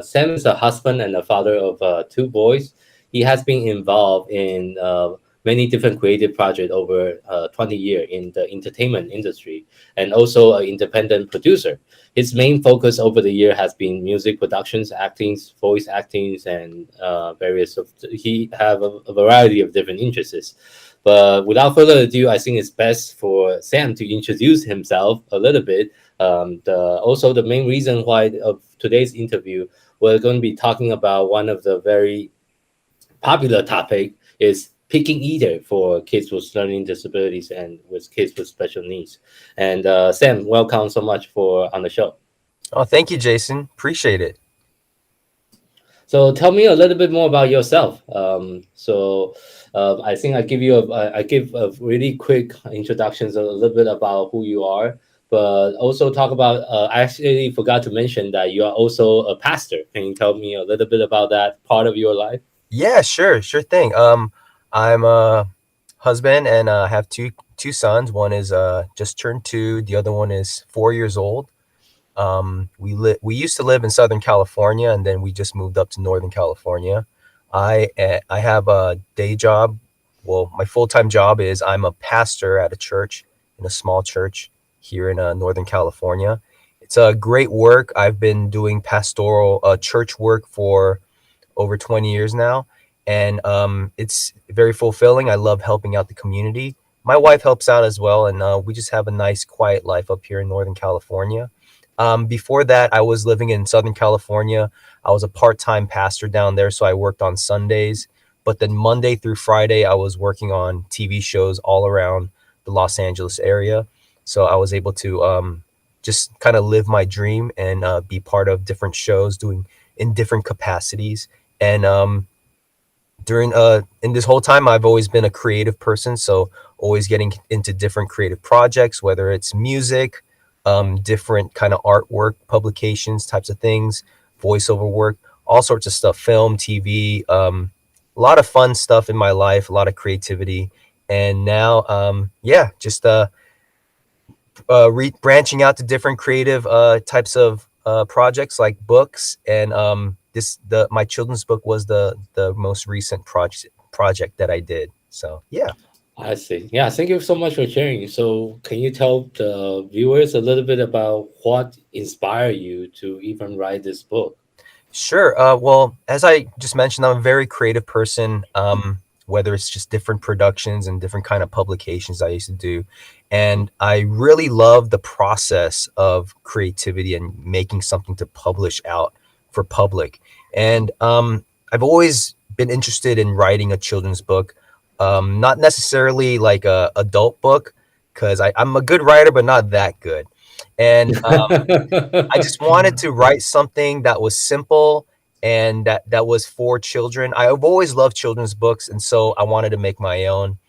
Sam is a husband and a father of two boys. He has been involved in many different creative projects over 20 years in the entertainment industry, and also an independent producer. His main focus over the year has been music productions, actings, voice actings, and various of. He have a variety of different interests. But without further ado, I think it's best for Sam to introduce himself a little bit. Also, the main reason why of today's interview, we're going to be talking about one of the very popular topic is picking eater for kids with learning disabilities and with kids with special needs. And Sam, welcome so much for on the show. Oh, thank you, Jason. Appreciate it. So tell me a little bit more about yourself. I think I give a really quick introductions a little bit about who you are, but also talk about. I actually forgot to mention that you are also a pastor. Can you tell me a little bit about that part of your life? Yeah, sure thing. I'm a husband and have two sons. One is just turned 2. The other one is 4 years old. We used to live in Southern California, and then we just moved up to Northern California. I have a day job. Well, my full time job is I'm a pastor at a church, in a small church here in Northern California. It's a great work. I've been doing pastoral church work for over 20 years now, and it's very fulfilling. I love helping out the community. My wife helps out as well, and we just have a nice, quiet life up here in Northern California. Before that, I was living in Southern California. I was a part-time pastor down there, so I worked on Sundays. But then Monday through Friday, I was working on TV shows all around the Los Angeles area. So I was able to just kind of live my dream and be part of different shows, doing in different capacities. And during in this whole time, I've always been a creative person, so always getting into different creative projects, whether it's music, different kind of artwork, publications, types of things, voiceover work, all sorts of stuff, film, TV, a lot of fun stuff in my life, a lot of creativity. And now, yeah, just branching out to different creative types of projects like books. And this the my children's book was the most recent project that I did. So yeah. I see. Yeah, thank you so much for sharing. So, can you tell the viewers a little bit about what inspired you to even write this book? Sure. Well, as I just mentioned, I'm a very creative person. Whether it's just different productions and different kind of publications I used to do, and I really love the process of creativity and making something to publish out for public. And I've always been interested in writing a children's book, not necessarily like a adult book, because I'm a good writer, but not that good. And I just wanted to write something that was simple and that was for children. I've always loved children's books, and so I wanted to make my own.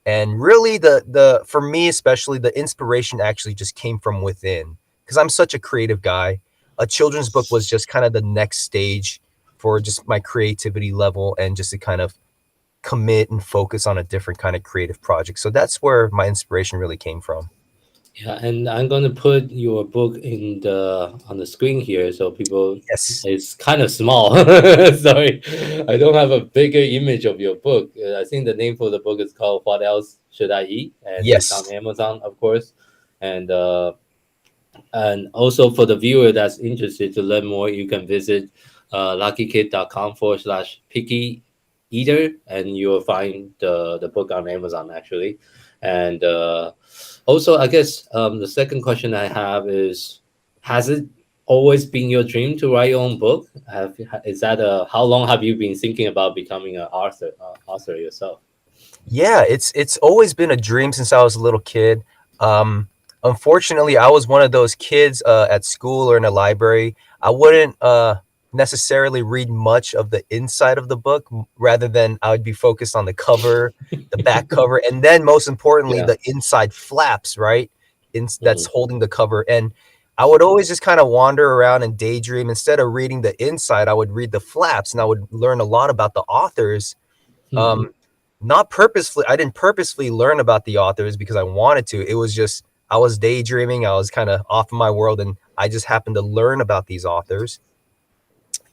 And really, the for me especially, the inspiration actually just came from within, because I'm such a creative guy. A children's book was just kind of the next stage for just my creativity level, and just to kind of commit and focus on a different kind of creative project. So that's where my inspiration really came from. Yeah, and I'm going to put your book in the on the screen here so people. Yes. It's kind of small. Sorry, I don't have a bigger image of your book. I think the name for the book is called "What Else Should I Eat," and it's on Yes. Amazon, of course. And also for the viewer that's interested to learn more, you can visit luckykid.com/picky eater, and you'll find the book on Amazon actually. And also, I guess the second question I have is, has it always been your dream to write your own book? Is that how long have you been thinking about becoming an author yourself? Yeah, it's always been a dream since I was a little kid. Unfortunately, I was one of those kids at school or in a library. I wouldn't necessarily read much of the inside of the book, rather than I would be focused on the cover, the back cover, and then most importantly, Yeah. the inside flaps, right? That's Hmm. holding the cover. And I would always just kind of wander around and daydream. Instead of reading the inside, I would read the flaps, and I would learn a lot about the authors. Hmm. Um, Not purposefully. I didn't purposefully learn about the authors because I wanted to. It was just I was daydreaming. I was kind of off in my world, and I just happened to learn about these authors.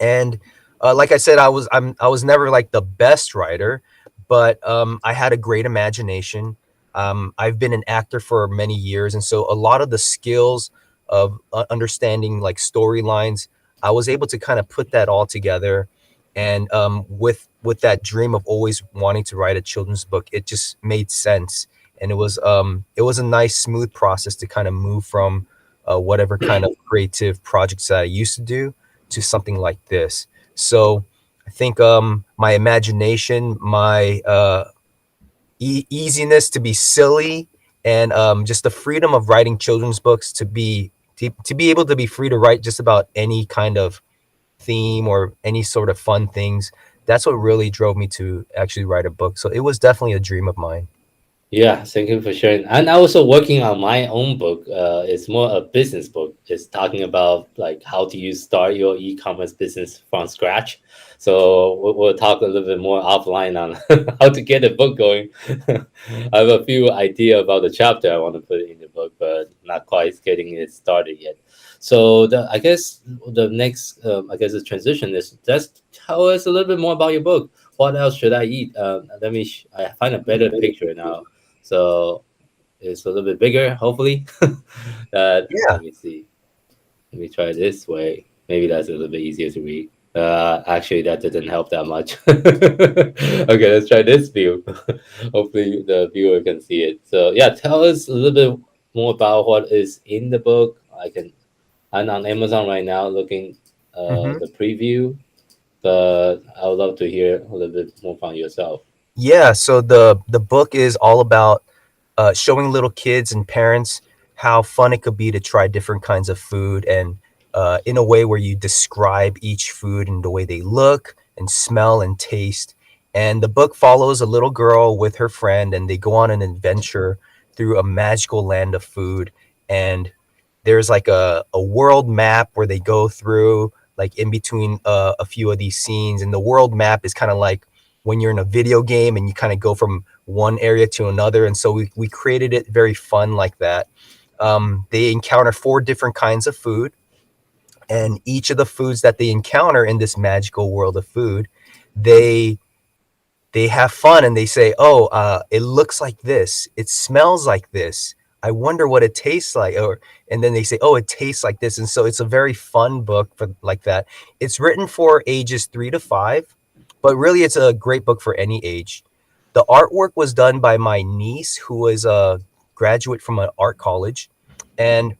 And like I said, I was never like the best writer, but I had a great imagination. I've been an actor for many years, and so a lot of the skills of understanding like storylines, I was able to kind of put that all together. And with that dream of always wanting to write a children's book, it just made sense, and it was a nice smooth process to kind of move from whatever kind of creative projects that I used to do to something like this. So I think my imagination, my easiness to be silly, and just the freedom of writing children's books to be able to be free to write just about any kind of theme or any sort of fun things. That's what really drove me to actually write a book. So it was definitely a dream of mine. Yeah, thank you for sharing. And I also working on my own book. It's more a business book. It's talking about like how do you start your e-commerce business from scratch. So we'll talk a little bit more offline on how to get the book going. I have a few idea about the chapter I want to put in the book, but not quite getting it started yet. So I guess the next, I guess the transition is just tell us a little bit more about your book. What else should I eat? I find a better picture now, so it's a little bit bigger, hopefully. Yeah. Let me see. Let me try this way. Maybe that's a little bit easier to read. Actually, that didn't help that much. Okay, let's try this view. Hopefully, the viewer can see it. So, yeah, tell us a little bit more about what is in the book. I'm on Amazon right now looking Hmm. the preview, but I would love to hear a little bit more from yourself. Yeah. So the book is all about showing little kids and parents how fun it could be to try different kinds of food, and in a way where you describe each food and the way they look and smell and taste. And the book follows a little girl with her friend, and they go on an adventure through a magical land of food. And there's like a world map where they go through like in between a few of these scenes. And the world map is kind of like when you're in a video game and you kind of go from one area to another. And so we created it very fun like that. They encounter four different kinds of food, and each of the foods that they encounter in this magical world of food, they they have fun and they say, "Oh, it looks like this. It smells like this. I wonder what it tastes like." Or and then they say, "Oh, it tastes like this." And so it's a very fun book for like that. It's written for ages 3 to 5, but really it's a great book for any age. The artwork was done by my niece, who was a graduate from an art college, and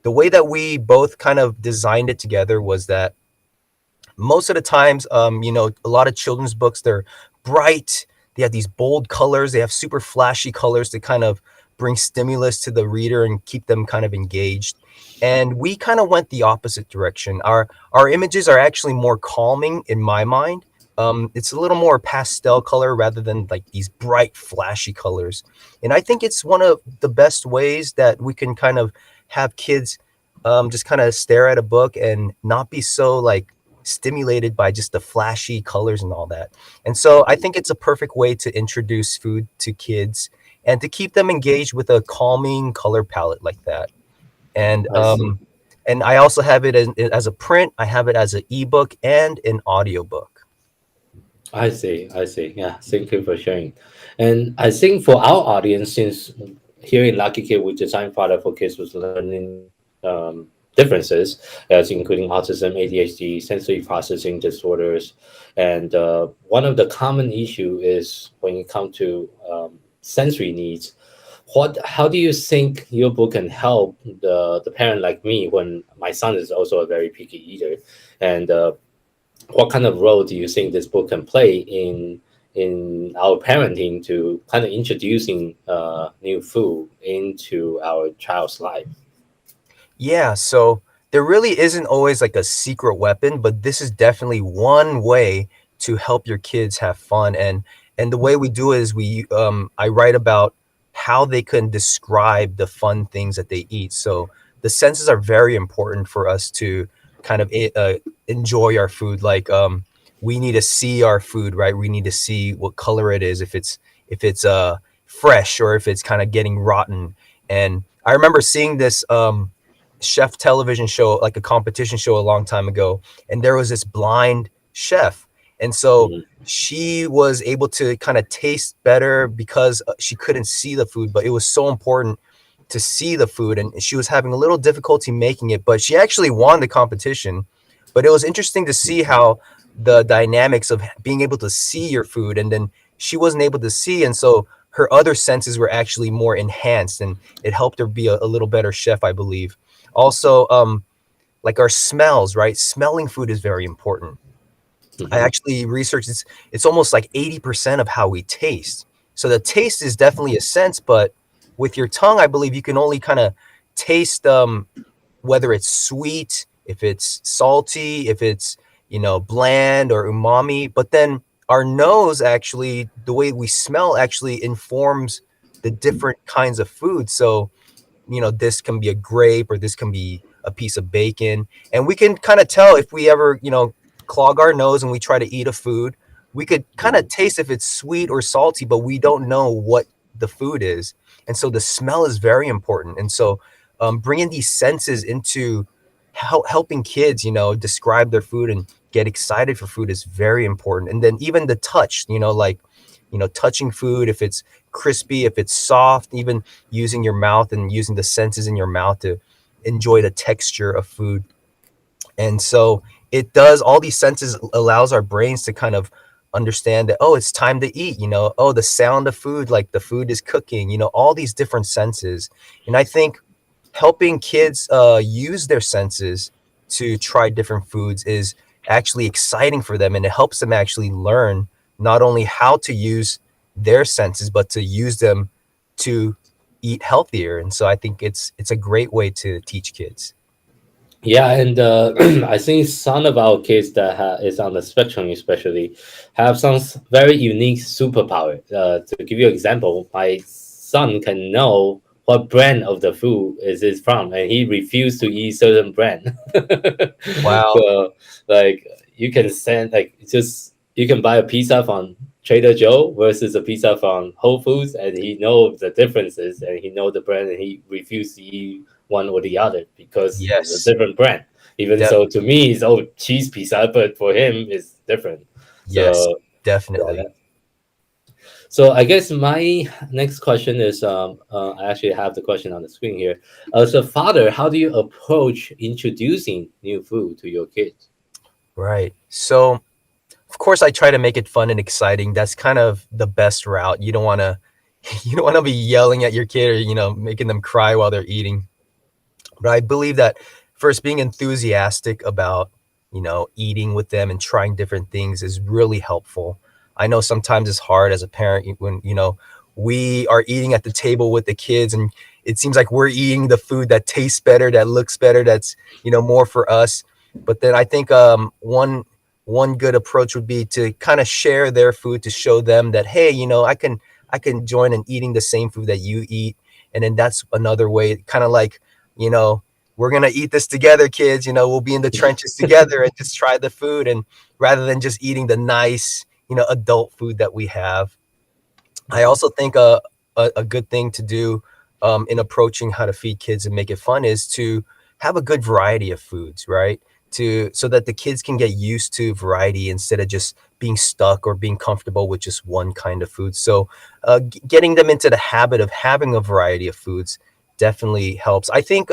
the way that we both kind of designed it together was that most of the times, a lot of children's books, they're bright, they have these bold colors, they have super flashy colors to kind of bring stimulus to the reader and keep them kind of engaged. And we kind of went the opposite direction. Our images are actually more calming in my mind. It's a little more pastel color rather than like these bright flashy colors. And I think it's one of the best ways that we can kind of have kids just kind of stare at a book and not be so like stimulated by just the flashy colors and all that. And so I think it's a perfect way to introduce food to kids and to keep them engaged with a calming color palette like that. And I see. and I also have it as a print, I have it as an ebook and an audiobook. I see. I see. Yeah. Thank you for sharing. And I think for our audience, since here in Lucky Kid, we design product for kids with learning differences, as including autism, ADHD, sensory processing disorders, and one of the common issue is when it comes to sensory needs. How do you think your book can help the parent like me when my son is also a very picky eater, and what kind of role do you think this book can play in our parenting to kind of introducing new food into our child's life? Yeah, so there really isn't always like a secret weapon, but this is definitely one way to help your kids have fun. And the way we do it is I write about how they can describe the fun things that they eat. So the senses are very important for us to kind of enjoy our food. Like we need to see our food, right? We need to see what color it is, if it's fresh or if it's kind of getting rotten. And I remember seeing this chef television show, like a competition show a long time ago, and there was this blind chef. And so Mhm. she was able to kind of taste better because she couldn't see the food, but it was so important to see the food, and she was having a little difficulty making it, but she actually won the competition. But it was interesting to see how the dynamics of being able to see your food, and then she wasn't able to see, and so her other senses were actually more enhanced, and it helped her be a little better chef, I believe. Also, like our smells, right? Smelling food is very important. I Mhm. actually researched it's almost like 80% of how we taste. So the taste is definitely a sense, but with your tongue, I believe you can only kind of taste whether it's sweet, if it's salty, if it's, bland or umami. But then our nose actually, the way we smell actually informs the different kinds of food. So this can be a grape or this can be a piece of bacon. And we can kind of tell if we ever, clog our nose and we try to eat a food, we could kind of Mhm. taste if it's sweet or salty, but we don't know what the food is. And so the smell is very important. And so bringing these senses into helping kids, describe their food and get excited for food is very important. And then even the touch, like, touching food, if it's crispy, if it's soft, even using your mouth and using the senses in your mouth to enjoy the texture of food. And so it does, all these senses allows our brains to kind of understand that, oh, it's time to eat, oh, the sound of food, like the food is cooking, all these different senses. And I think helping kids use their senses to try different foods is actually exciting for them, and it helps them actually learn not only how to use their senses but to use them to eat healthier. And so I think it's a great way to teach kids. Yeah, and I think some of our kids that is on the spectrum, especially, have some very unique superpower. To give you an example, my son can know what brand of the food is it from, and he refused to eat certain brand. Wow. So, like, you can send like just you can buy a pizza from Trader Joe versus a pizza from Whole Foods, and he knows the differences, and he know the brand, and he refused to eat one or the other because it's a Yes. different brand. Even Def- so, to me, it's cheese pizza, but for him, it's different. yes, So yeah, definitely. so I guess my next question is, I actually have the question on the screen here. As a father, how do you approach introducing new food to your kids? Right. So of course I try to make it fun and exciting. That's kind of the best route. You don't want to you don't want to be yelling at your kid or making them cry while they're eating. But I believe that first, being enthusiastic about, eating with them and trying different things is really helpful. I know sometimes it's hard as a parent when, we are eating at the table with the kids and it seems like we're eating the food that tastes better, that looks better, that's, more for us. But then I think one good approach would be to kind of share their food to show them that, hey, I can join in eating the same food that you eat. And then that's another way, kind of like, you know, we're gonna eat this together, kids. We'll be in the trenches together and just try the food. And rather than just eating the nice, adult food that we have, I also think a good thing to do in approaching how to feed kids and make it fun is to have a good variety of foods, right? So that the kids can get used to variety instead of just being stuck or being comfortable with just one kind of food. So getting them into the habit of having a variety of foods definitely helps. I think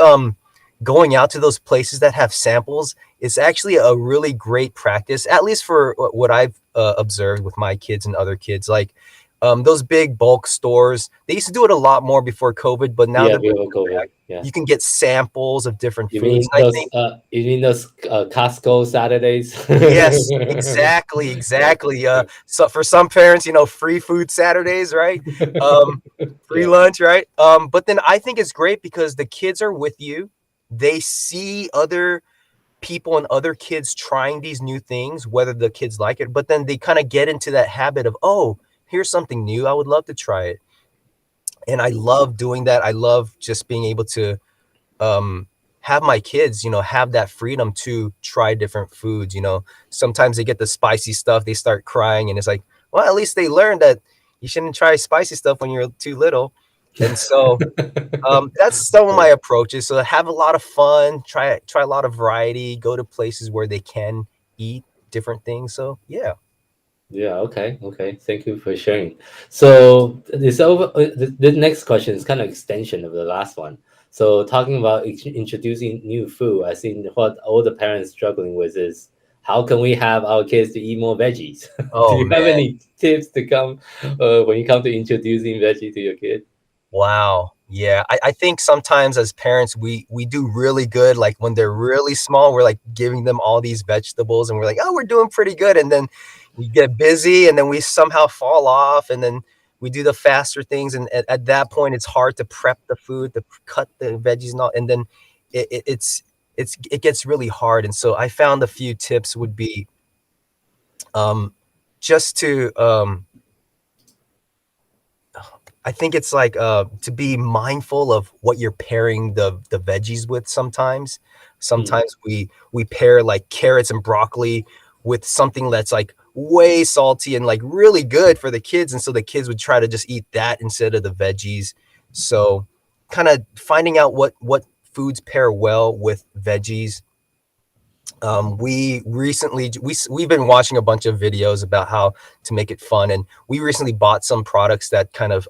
going out to those places that have samples is actually a really great practice, at least for what I've observed with my kids and other kids. Like those big bulk stores, they used to do it a lot more before COVID, but now Yeah, they're before bringing it COVID. back. Yeah. You can get samples of different You foods. mean And I think, those Costco Saturdays? yes, exactly, Yeah, exactly. yeah, So for some parents, free food Saturdays, right? Um, free yeah. lunch, right? But then I think it's great because the kids are with you. They see other people and other kids trying these new things, whether the kids like it, but then they kind of get into that habit of, oh, here's something new. I would love to try it. And I love doing that. I love just being able to um have my kids, have that freedom to try different foods. Sometimes they get the spicy stuff, they start crying, and it's like, well, at least they learned that you shouldn't try spicy stuff when you're too little. And so that's some of my approaches. So have a lot of fun, try a lot of variety, go to places where they can eat different things. So yeah. Yeah, okay, okay. Thank you for sharing. So this over the next question is kind of extension of the last one. So talking about introducing new food, I think what all the parents struggling with is how can we have our kids to eat more veggies? Do Oh you have man. any tips to come when you come to introducing veggie to your kid? Wow. Yeah. I think sometimes as parents we do really good. Like when they're really small, we're like giving them all these vegetables and we're like, oh, we're doing pretty good. And then we get busy and then we somehow fall off and then we do the faster things. And at that point it's hard to prep the food, to cut the veggies and all. And then it gets really hard. And so I found a few tips would be um just to I think it's like to be mindful of what you're pairing the veggies with sometimes. Mm. Sometimes we pair like carrots and broccoli with something that's like way salty and like really good for the kids, and so the kids would try to just eat that instead of the veggies. So kind of finding out what foods pair well with veggies. We recently we've been watching a bunch of videos about how to make it fun, and we recently bought some products that kind of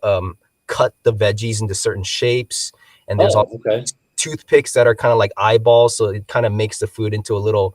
cut the veggies into certain shapes. And there's Oh, also okay. toothpicks that are kind of like eyeballs, so it kind of makes the food into a little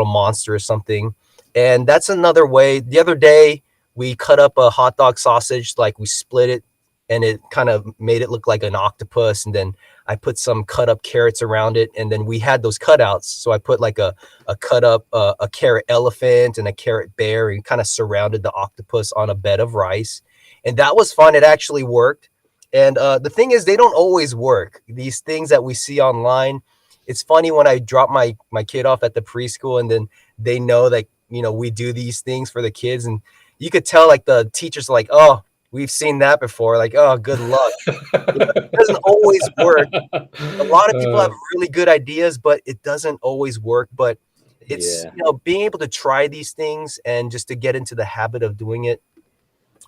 monster or something. And that's another way. The other day we cut up a hot dog sausage, like we split it and it kind of made it look like an octopus, and then I put some cut up carrots around it, and then we had those cutouts. So I put like a cut up a carrot elephant and a carrot bear, and kind of surrounded the octopus on a bed of rice, and that was fun. It actually worked. And the thing is, they don't always work. These things that we see online, it's funny when I drop my kid off at the preschool, and then they know that we do these things for the kids, and you could tell like the teachers are like, oh, we've seen that before. Like, oh, good luck. It doesn't always work. A lot of people have Uh, really good ideas, but it doesn't always work. But it's yeah. being able to try these things and just to get into the habit of doing it.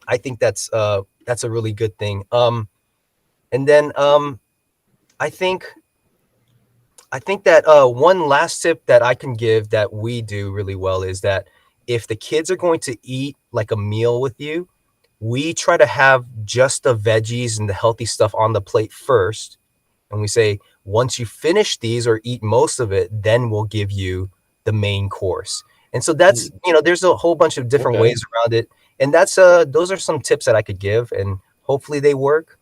I think that's a really good thing. And then I think I think that one last tip that I can give that we do really well is that if the kids are going to eat like a meal with you, we try to have just the veggies and the healthy stuff on the plate first. And we say, once you finish these or eat most of it, then we'll give you the main course. And so that's, Mm, there's a whole bunch of different okay. ways around it. And that's, those are some tips that I could give, and hopefully they work.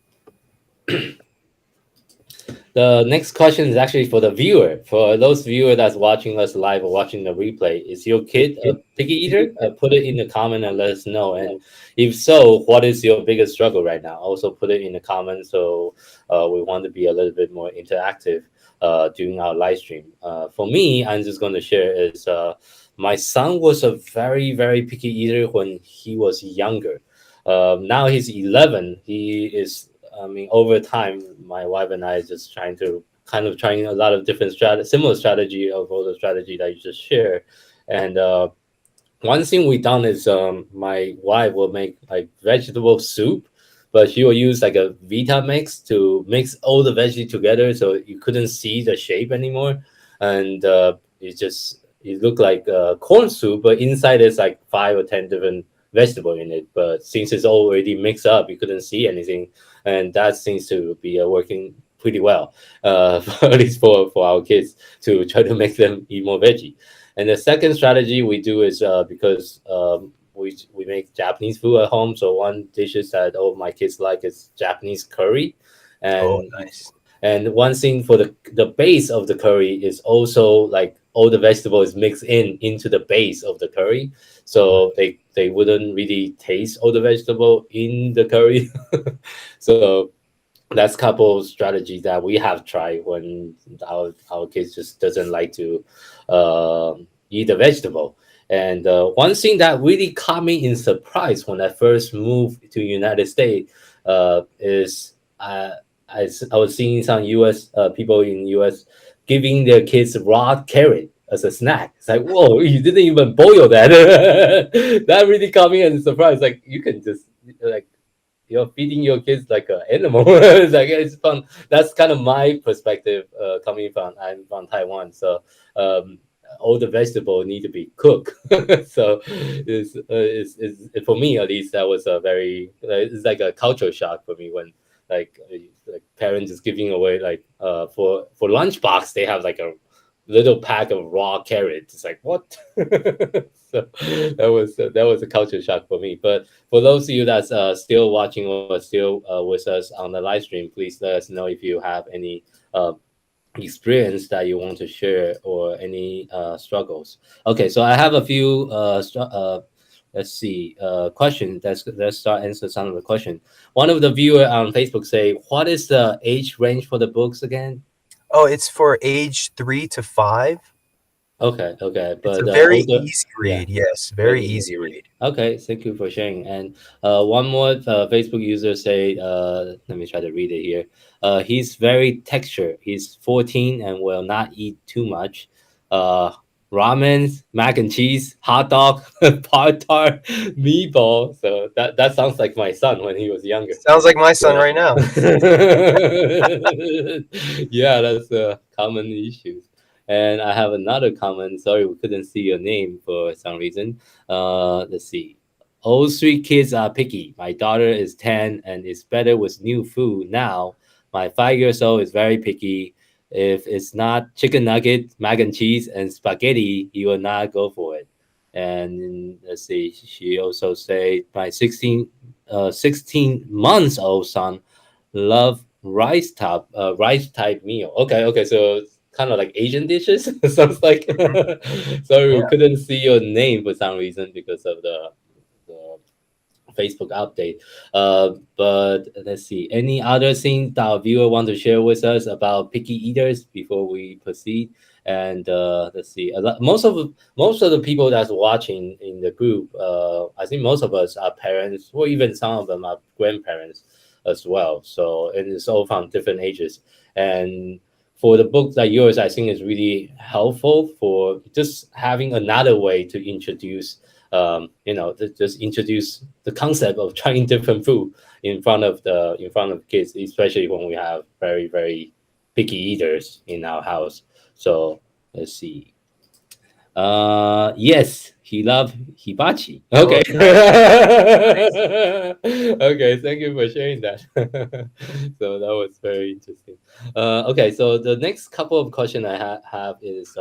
The next question is actually for the viewer. For those viewer that's watching us live or watching the replay, is your kid a picky eater? Put it in the comment and let us know. And if so, what is your biggest struggle right now? Also put it in the comments. So we want to be a little bit more interactive during our live stream. For me, I'm just going to share is my son was a very, very picky eater when he was younger. Now he's 11. He is I mean, over time, my wife and I is just trying to kind of trying a lot of different similar strategy of all the strategy that you just share. And one thing we done is my wife will make like vegetable soup, but she will use like a Vita mix to mix all the veggie together, so you couldn't see the shape anymore, and it looked like corn soup, but inside is like 5 or 10 different vegetable in it. But since it's already mixed up, you couldn't see anything, and that seems to be working pretty well, at least for our kids to try to make them eat more veggie. And the second strategy we do is because we make Japanese food at home. So one dishes that all my kids like is Japanese curry, Oh, and nice. one thing for the base of the curry is also like all the vegetables mixed into the base of the curry, so they wouldn't really taste all the vegetable in the curry. So that's couple strategies that we have tried when our kids just doesn't like to eat the vegetable. And one thing that really caught me in surprise when I first moved to United States is I was seeing some U.S. People in U.S. giving their kids raw carrot as a snack. It's like, whoa, you didn't even boil that. That really caught me in surprise. Like you can just like you're feeding your kids like an animal. It's like it's fun. That's kind of my perspective coming from. I'm from Taiwan, so um, all the vegetables need to be cooked. So for me at least that was a very it's like a culture shock for me when like parents is giving away like for lunchbox they have like a little pack of raw carrots. It's like what? So that was a culture shock for me. But for those of you that's still watching or still with us on the live stream, please let us know if you have any uh, experience that you want to share or any struggles. Okay, so I have a few let's see questions. Let's start answer some of the question. One of the viewer on Facebook say, "What is the age range for the books again?" Oh, it's for age 3 to 5. Okay, okay, It's but a very older, easy yeah, read. Yes, very very easy easy. read. Okay, thank you for sharing. And one more Facebook user say, let me try to read it here. He's very texture. He's 14 and will not eat too much. Uh, ramen, mac and cheese, hot dog, pad tart, meatball. So that sounds like my son when he was younger. Sounds like my son Yeah. right now. Yeah, that's a common issue. And I have another comment. Sorry, we couldn't see your name for some reason. Let's see. All three kids are picky. My daughter is 10 and is better with new food now. My 5 years old is very picky. If it's not chicken nugget, mac and cheese, and spaghetti, he will not go for it. And let's see, she also said my 16 months old son love rice type meal. Okay, okay, so it's kind of like Asian dishes. Sounds like. Sorry, we Yeah. couldn't see your name for some reason because of the Facebook update. But let's see. Any other thing that our viewer want to share with us about picky eaters before we proceed? And let's see. Most of the people that's watching in the group, I think most of us are parents, or even some of them are grandparents as well. So and it's all from different ages. And for the book like yours, I think is really helpful for just having another way to introduce just introduce the concept of trying different food in front of kids, especially when we have very picky eaters in our house. So let's see. Yes, he loved hibachi. Oh, Okay. nice, nice. Okay, thank you for sharing that. So that was very interesting. Okay, so the next couple of questions I have is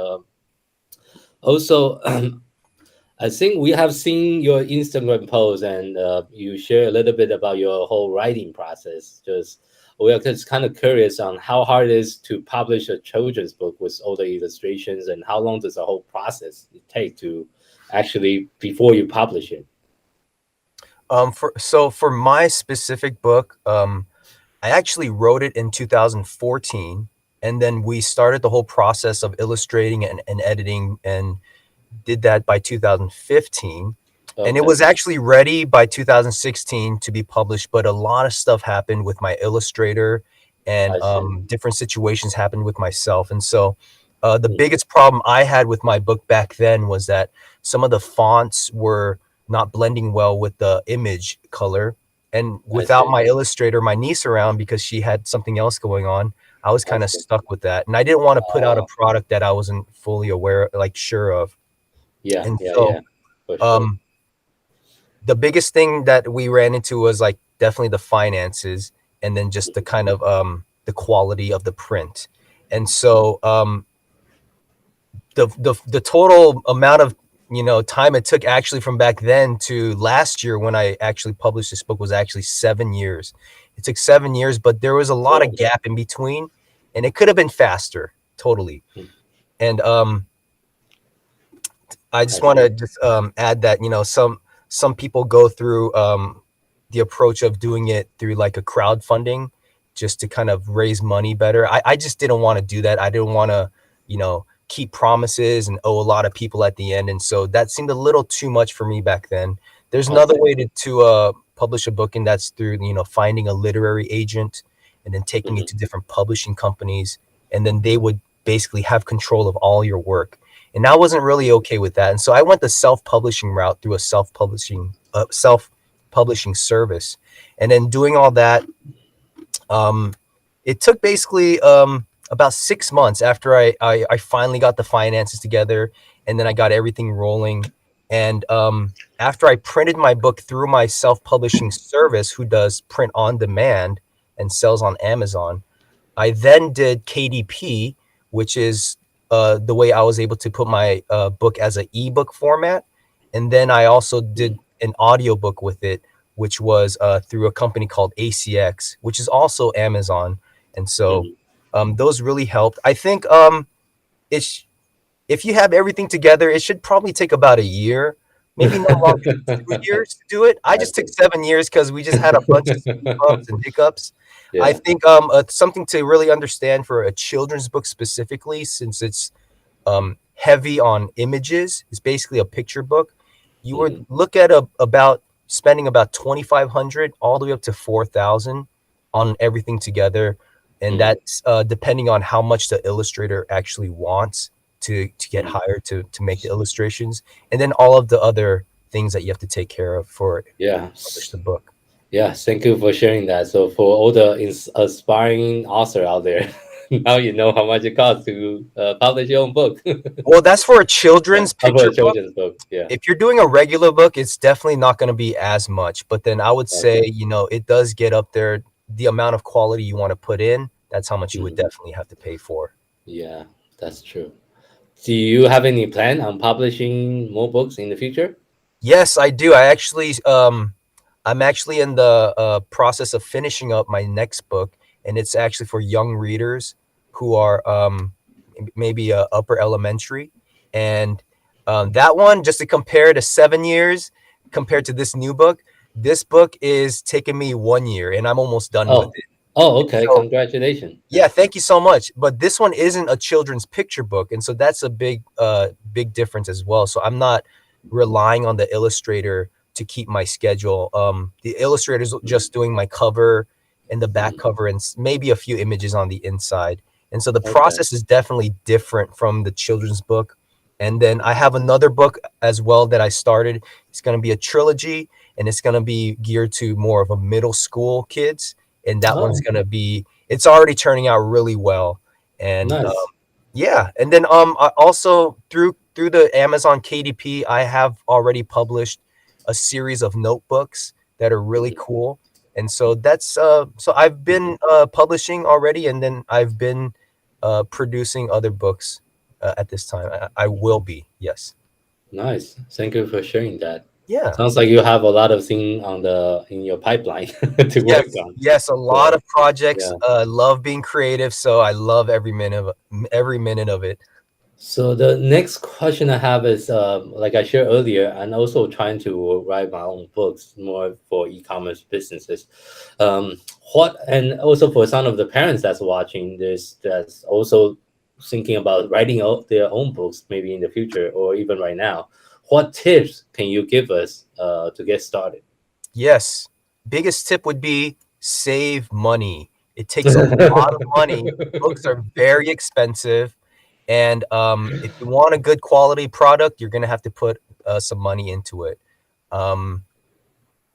also I think we have seen your Instagram post and you share a little bit about your whole writing process. Just we are just kind of curious on how hard it is to publish a children's book with all the illustrations and how long does the whole process take to actually before you publish it. For my specific book, I actually wrote it in 2014, and then we started the whole process of illustrating and editing and did that by 2015. And it Okay, was actually ready by 2016 to be published, but a lot of stuff happened with my illustrator, and I see. different situations happened with myself. And so the Mm, biggest problem I had with my book back then was that some of the fonts were not blending well with the image color. And I without see. my illustrator, my niece around, because she had something else going on, I was I kind of see. stuck with that. And I didn't want to put out a Oh, product that I wasn't fully aware, like sure of. yeah, And yeah, so yeah, for sure. um, the biggest thing that we ran into was like definitely the finances, and then just the kind of the quality of the print. And so the total amount of time it took actually from back then to last year when I actually published this book was actually 7 years. It took 7 years, but there was a lot of Oh, gap in between, and it could have been faster, totally. mm, And I I just want to see. just add that some people go through the approach of doing it through like a crowdfunding just to kind of raise money better. I just didn't want to do that. I didn't want to keep promises and owe a lot of people at the end, and so that seemed a little too much for me back then. There's I another see. way to publish a book, and that's through finding a literary agent and then taking it Mhm. to different publishing companies, and then they would basically have control of all your work. And I wasn't really okay with that. And so I went the self-publishing route through a self-publishing, publishing service. And then doing all that, um, it took basically about 6 months after I finally got the finances together, and then I got everything rolling. And after I printed my book through my self-publishing service, who does print on demand and sells on Amazon, I then did KDP, which is the way I was able to put my book as an ebook format. And then I also did Mm, an audiobook with it, which was through a company called ACX, which is also Amazon. And so mm. those really helped. I think it's if you have everything together, it should probably take about a year, maybe no longer than 2 years to do it. I I just took see. 7 years because we just had a bunch of speed bumps and hiccups. I Yeah. think something to really understand for a children's book specifically, since it's heavy on images, it's basically a picture book. You would Mm, look at about spending about 2,500 all the way up to 4,000 on everything together, and mm. that's depending on how much the illustrator actually wants to get Mm. hired to make the illustrations, and then all of the other things that you have to take care of for Yeah. publish the book. Yeah. Thank you for sharing that. So for all the aspiring author out there, now you know how much it costs to publish your own book. Well, that's for a Yeah. children's For picture a book. children's book. Yeah. If you're doing a regular book, it's definitely not going to be as much. But then I would say, Okay. it does get up there. The amount of quality you want to put in, that's how much you would Mhm. definitely have to pay for. Yeah, that's true. Do you have any plan on publishing more books in the future? Yes, I do. I'm actually in the process of finishing up my next book, and it's actually for young readers who are maybe upper elementary. And that one, just to compare to 7 years compared to this new book, this book is taking me 1 year, and I'm almost done with Oh, it. oh, okay. So Congratulations. yeah, thank you so much. But this one isn't a children's picture book, and so that's a big difference as well. So I'm not relying on the illustrator to keep my schedule. The illustrator's Mm, just doing my cover and the back mm. cover and maybe a few images on the inside. And so the Okay. process is definitely different from the children's book. And then I have another book as well that I started. It's going to be a trilogy, and it's going to be geared to more of a middle school kids. And that one's Oh, going to be it's already turning out really well. And nice. yeah, and then I also through the Amazon KDP, I have already published a series of notebooks that are really Mhm. cool. And so that's so I've been publishing already, and then I've been producing other books at this time. I will be, yes. Nice. Thank you for sharing that. Yeah. Sounds like you have a lot of things on the in your pipeline to work Yes, on. yes, a lot So of projects. yeah. Love being creative, so I love every minute of it. So the next question I have is, like I shared earlier, I'm also trying to write my own books more for e-commerce businesses. What and also for some of the parents that's watching this, that's also thinking about writing out their own books, maybe in the future or even right now. What tips can you give us to get started? Yes. Biggest tip would be save money. It takes a lot of money. Books are very expensive. And if you want a good quality product, you're going to have to put some money into it. Um,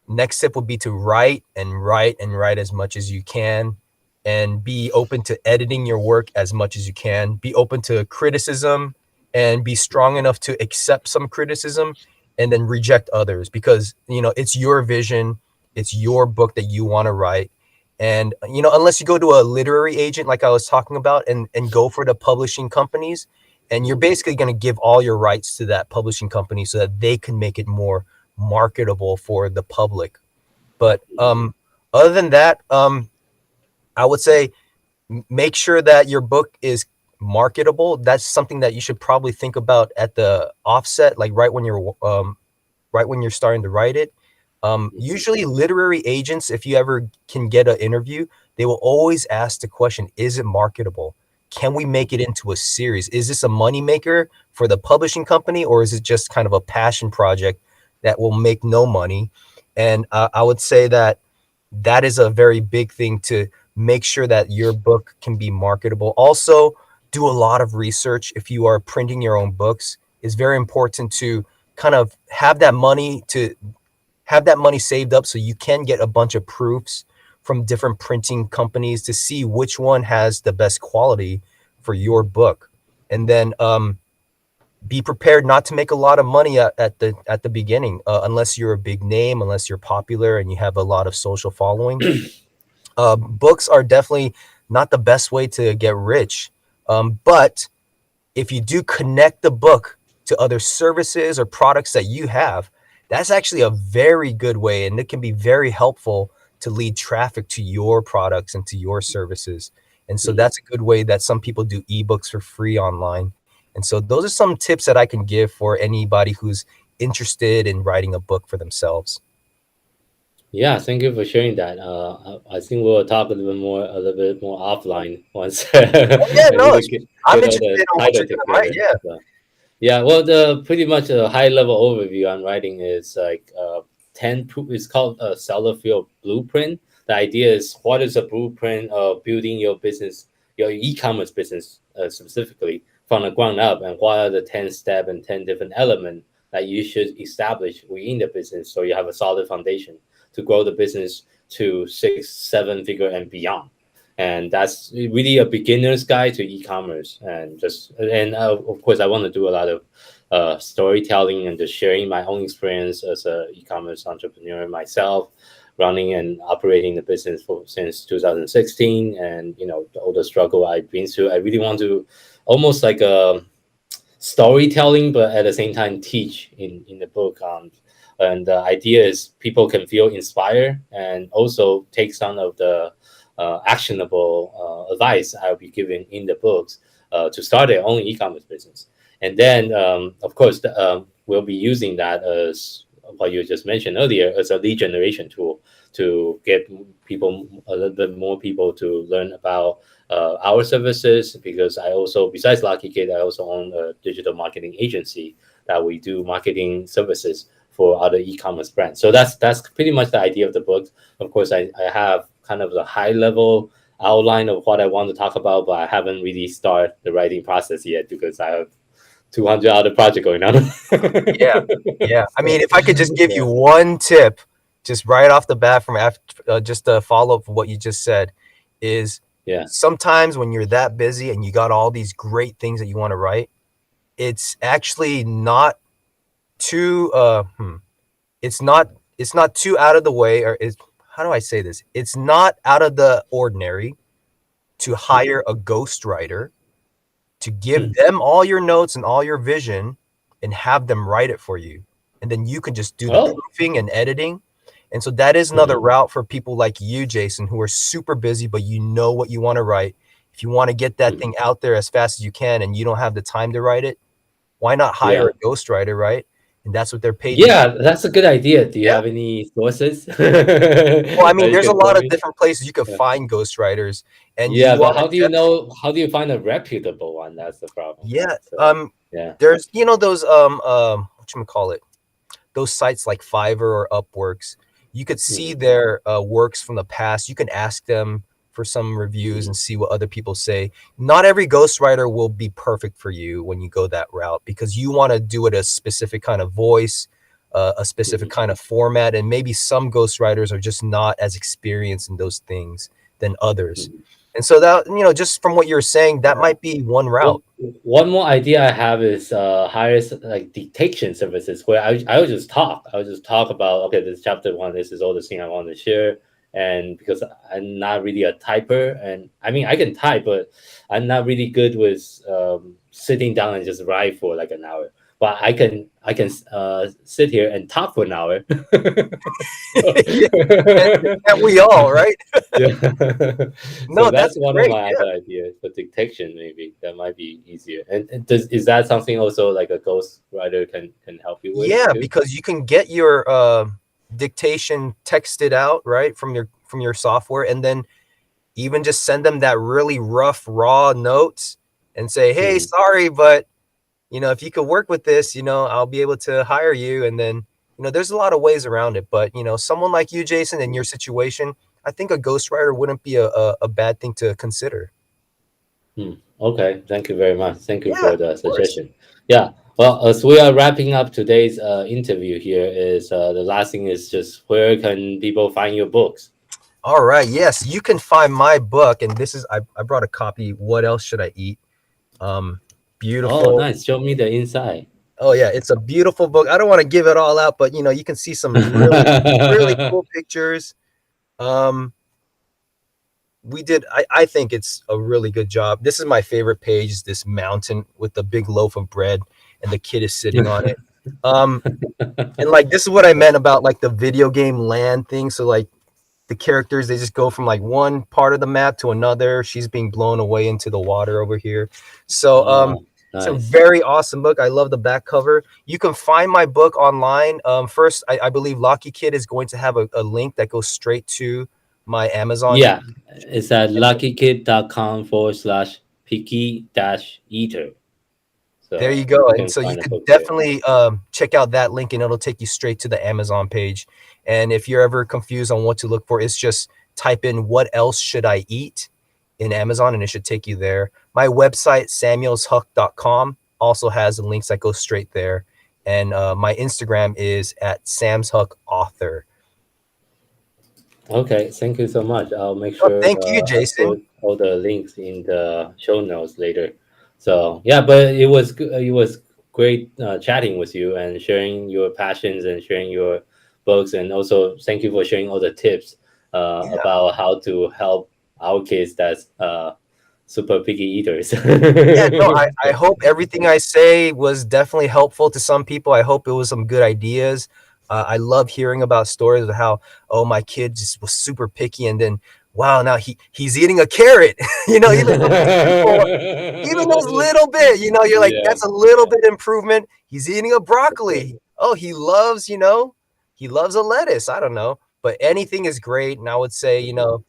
Next step would be to write and write and write as much as you can, and be open to editing your work as much as you can. Be open to criticism and be strong enough to accept some criticism and then reject others, because it's your vision, it's your book that you want to write. And unless you go to a literary agent like I was talking about, and go for the publishing companies, and you're Mm, basically going to give all your rights to that publishing company so that they can make it more marketable for the public. But mm, other than that, I would say make sure that your book is marketable. That's something that you should probably think about at the offset, like right when you're starting to write it. mm, Usually, literary agents, if you ever can get an interview, they will always ask the question: is it marketable? Can we make it mm, into a series? Is this a moneymaker for the publishing company, or is it just kind of a passion project that will make no money? And I would say that that is a very big thing to make sure that your book can be marketable. Also, do a lot of research. If you are printing your own books, it's very important to kind of have that money to have that money saved up so you can get a bunch of proofs from different printing companies to see which one has the best quality for your book. And then be prepared not to make a lot of money at the beginning, unless you're a big name, unless you're popular and you have a lot of social following. Books are definitely not the best way to get rich, but if you do connect the book to other services or products that you have, that's actually a very good way, and it can be very helpful to lead traffic to your products and to your services. And so Mm. that's a good way that some people do ebooks for free online. And so those are some tips that I can give for anybody who's interested in writing a book for themselves. Yeah, thank you for sharing that. I think we'll talk a little bit more offline once Oh yeah, I no, really I'm get all interested the in what title you're gonna write. together. Yeah. So, yeah, well, the pretty much a high level overview on writing is like 10. It's called a seller field blueprint. The idea is what is a blueprint of building your business, your e-commerce business specifically from the ground up, and what are the 10 step and 10 different elements that you should establish within the business so you have a solid foundation to grow the business to 6, 7 figure and beyond. And that's really a beginner's guide to e-commerce. And of course I want to do a lot of storytelling and just sharing my own experience as a e-commerce entrepreneur myself, running and operating the business since 2016, and all the struggle I've been through. I really want to almost like a storytelling, but at the same time teach in the book. And the idea is people can feel inspired and also take some of the actionable advice I'll be giving in the books to start their own e-commerce business. And then, of course, we'll be using that as what you just mentioned earlier as a lead generation tool to get people, a little bit more people to learn about our services, because I also, besides Lucky Kid, I also own a digital marketing agency that we do marketing services for other e-commerce brands. So that's pretty much the idea of the book. Of course, I have kind of the high level outline of what I want to talk about, but I haven't really started the writing process yet because I have 200 other projects going on. Yeah, yeah. I So, mean, if I could just give yeah, you one tip, just right off the bat from after, just a follow up of what you just said, is yeah. sometimes when you're that busy and you got all these great things that you want to write, it's actually not too it's not too out of the way, or is how do I say this? It's not out of the ordinary to Mhm. hire a ghostwriter to give Hmm. them all your notes and all your vision and have them write it for you. And then you can just do the Oh. proofing and editing. And so that is another Mhm. route for people like you, Jason, who are super busy, but you know what you want to write. If you want to get that Mhm. thing out there as fast as you can and you don't have the time to write it, why not hire Yeah. a ghostwriter, right? And that's what they're paid to do. Yeah, that's a good idea. Do you Yeah. have any sources Well, I that mean, you there's a can tell lot of me? different places you can Yeah. find ghostwriters, and you Yeah, but want to how do you definitely, know? How do you find a reputable one? That's the problem, yeah. right? So, yeah. There's those what you call it, those sites like Fiverr or Upworks. You could see Mhm. their works from the past. You can ask them for some reviews Mhm. and see what other people say. Not every ghostwriter will be perfect for you when you go that route, because you want to do it a specific kind of voice, a specific Mhm. kind of format, and maybe some ghostwriters are just not as experienced in those things than others. Mhm. And so that, just from what you're saying, that might be one route. Well, one more idea I have is hire like detection services where I will just talk. I'll just talk about, okay, this chapter one, this is all the thing I want to share. And because I'm not really a typer, and I mean I can type, but I'm not really good with sitting down and just write for like an hour. But I can sit here and talk for an hour. So, And we all, right? yeah. So No, that's that's one of great. my other ideas for detection. Maybe that might be easier. And is that something also like a ghost writer can help you with Yeah, too? because you can get your dictation texted out, right, from your software, and then even just send them that really rough raw notes and say, "Hey, Hmm. sorry, but if you could work with this, I'll be able to hire you." And then, there's a lot of ways around it, but someone like you, Jason, in your situation, I think a ghostwriter wouldn't be a bad thing to consider. Hmm. Okay, thank you very much. Thank you Yeah, for the of course. suggestion. Yeah. Well, as we are wrapping up today's interview here, is the last thing is just where can people find your books? All right. Yes, you can find my book, and this is I brought a copy. What else should I eat? Um, Oh, Beautiful. nice. Show me the inside. Oh yeah, it's a beautiful book. I don't want to give it all out, but you can see some really cool pictures. Um, we did. I think it's a really good job. This is my favorite page. Is this mountain with the big loaf of bread, and the kid is sitting on it. Um, and like this is what I meant about like the video game land thing. So like the characters, they just go from like one part of the map to another. She's being blown away into the water over here. So Oh, it's a nice. very awesome book. I love the back cover. You can find my book online. First, I believe Lucky Kid is going to have a link that goes straight to my Amazon. Yeah, it's at luckykid.com/picky dash eater. There you So go. you And can so you find a could book there. definitely check out that link and it'll take you straight to the Amazon page. And if you're ever confused on what to look for, it's just type in what else should I eat in Amazon and it should take you there. My website, samuelshuck.com, also has the links that go straight there. And my Instagram is at samshuckauthor. Okay, thank you so much. I'll make Oh, sure thank you, I Jason. put all the links in the show notes later. So yeah, but it was great chatting with you and sharing your passions and sharing your books, and also thank you for sharing all the tips Yeah. about how to help our kids that's super picky eaters. Yeah, no, I hope everything I say was definitely helpful to some people. I hope it was some good ideas. I love hearing about stories of how, oh, my kid just was super picky, and then wow, now he's eating a carrot. Even something simple, even those little bit, you're like, Yeah, that's a little yeah, bit improvement. He's eating a okay. broccoli. Oh, he loves a lettuce. I don't know, but anything is great. And I would say, Mhm,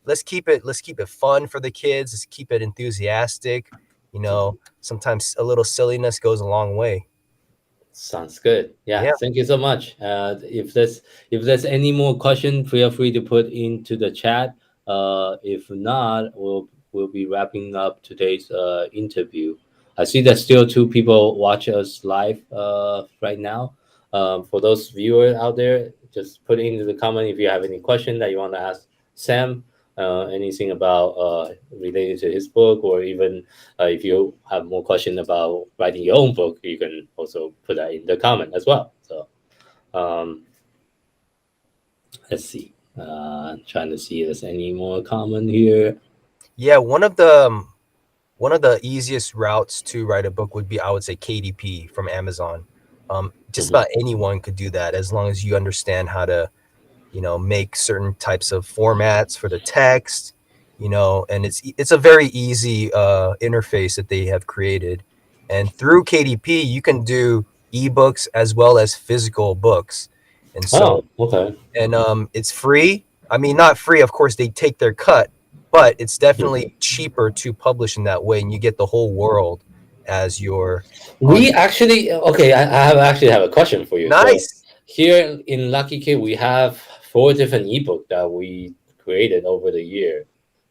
let's keep it fun for the kids. Let's keep it enthusiastic. mhm. Sometimes a little silliness goes a long way. Sounds good. Yeah, Yeah. thank you so much. If there's any more question, feel free to put into the chat. If not, we'll be wrapping up today's interview. I see that still two people watch us live right now. For those viewers out there, just put it into the comment if you have any question that you want to ask Sam. Anything about related to his book, or even if you have more question about writing your own book, you can also put that in the comment as well. So um, let's see. Trying to see if there's any more comment here. Yeah, one of the easiest routes to write a book would be, I would say, KDP from Amazon. Just Mhm. about anyone could do that as long as you understand how to make certain types of formats for the text, and it's a very easy interface that they have created. And through KDP, you can do ebooks as well as physical books. And so, Oh, okay. and it's free. I mean, not free, of course, they take their cut, but it's definitely Mhm. cheaper to publish in that way, and you get the whole world as your We audience. actually okay. Actually have a question for you. So Nice. here in Lucky Kid, we have four different ebook that we created over the year.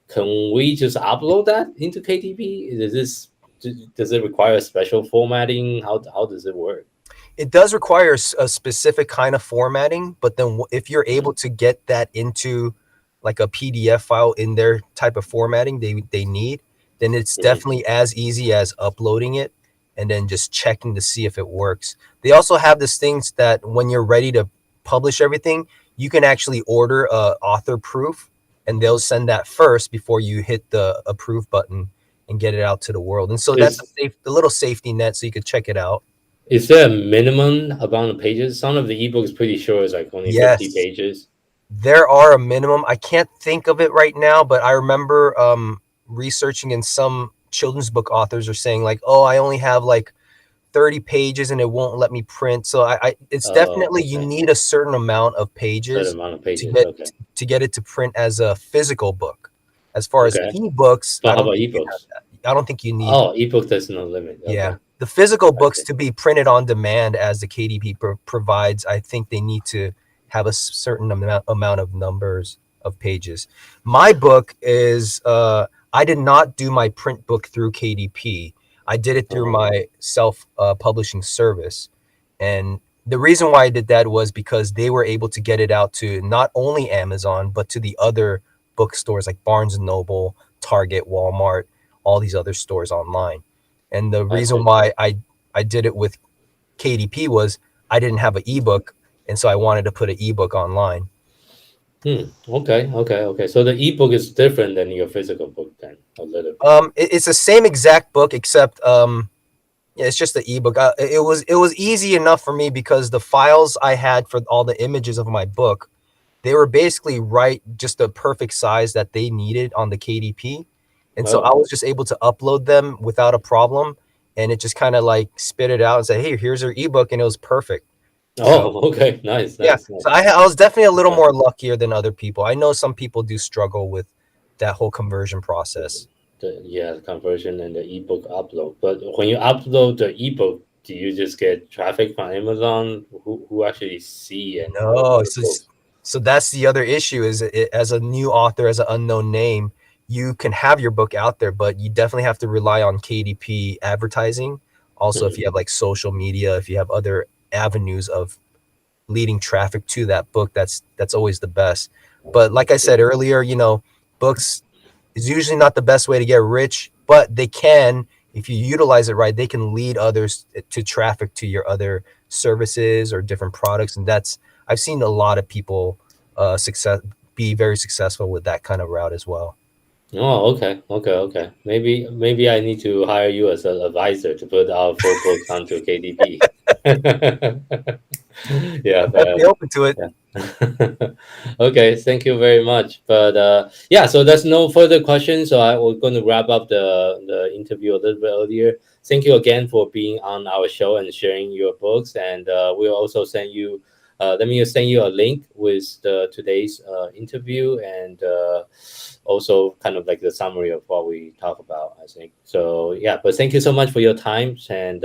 Can we just upload that into KTP? Does it require special formatting? How does it work? It does require a specific kind of formatting, but then if you're Mhm, able to get that into like a PDF file in their type of formatting they need, then it's mhm. definitely as easy as uploading it and then just checking to see if it works. They also have this things that when you're ready to publish everything, you can actually order a author proof and they'll send that first before you hit the approve button and get it out to the world. And so that's Is a little safety net so you could check it out. is there a minimum amount of pages? Some of the ebooks pretty sure is like only 50 Yes, pages. there are a minimum. I can't think of it right now, but I remember researching, and some children's book authors are saying like, "Oh, I only have like 30 pages and it won't let me print." So it's Oh, definitely, you okay. need a certain amount of Certain pages amount of to pages. get Okay. to get it to print as a physical book. As far as Okay. ebooks, But how about ebooks? I don't think you need. Oh, ebook there's no limit. Yeah. Okay. The physical I books see. to be printed on demand as the KDP provides, I think they need to have a certain amount of numbers of pages. My book is, I did not do my print book through KDP. I did it through Uh-huh. my self publishing service. And the reason why I did that was because they were able to get it out to not only Amazon, but to the other bookstores like Barnes and Noble, Target, Walmart, all these other stores online. And the I reason see. why I did it with KDP was I didn't have an ebook. And so I wanted to put an ebook online. Okay. Okay. Okay. So the ebook is different than your physical book then, a little bit. It's the same exact book, except yeah, it's just the ebook. It was easy enough for me because the files I had for all the images of my book, they were basically right, just the perfect size that they needed on the KDP, and so I Oh. was just able to upload them without a problem, and it just kind of like spit it out and say, "Hey, here's your ebook," and it was perfect. So Oh. Okay. Nice. yeah, Nice. so Nice. I was definitely a little Okay. more luckier than other people. I know some people do struggle with that whole conversion process. The conversion and the ebook upload. But when you upload the ebook, do you just get traffic from Amazon who actually see and know No, about the books? so that's the other issue is as a new author, as an unknown name, you can have your book out there, but you definitely have to rely on KDP advertising. Also, if Mhm. you have like social media, if you have other avenues of leading traffic to that book, that's always the best. But like I said earlier, books is usually not the best way to get rich, but they can, if you utilize it right, they can lead others to traffic to your other services or different products. And that's, I've seen a lot of people success be very successful with that kind of route as well. Oh, okay, okay, okay. Maybe I need to hire you as an advisor to put our full books onto KDP. Yeah, I'm definitely but open to it. yeah. Okay, thank you very much. But yeah, so there's no further questions. So we're going to wrap up the interview a little bit earlier. Thank you again for being on our show and sharing your books. And we'll also send you. Let me send you a link with the today's interview and also kind of like the summary of what we talk about. I think so. Yeah, but thank you so much for your time and.